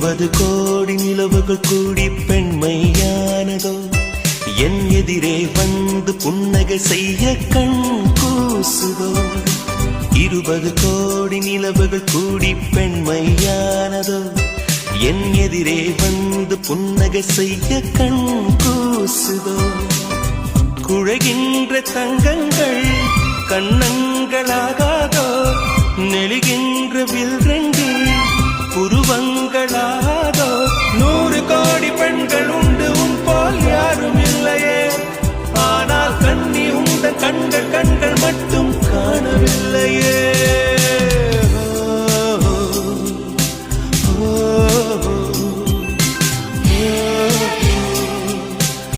20 கோடி நிலவுகள் கூடி பெண்மையானதோ என் எதிரே வந்து புன்னகை செய்ய கண் கூசுதோ 20 கோடி நிலவுகள் கூடி பெண்மையானதோ என் எதிரே வந்து புன்னகை செய்ய கண் கூசுதோ குழைகின்ற தங்கங்கள் கண்ணங்களாகாதோ நெளிகின்ற வில்ரங்கில் புருவங்களாதோ 100 கோடி பெண்கள் உண்டு உன் போல் யாரும் இல்லையே ஆனால் கண்ணி உண்ட கண்கள் மட்டும் காணவில்லையே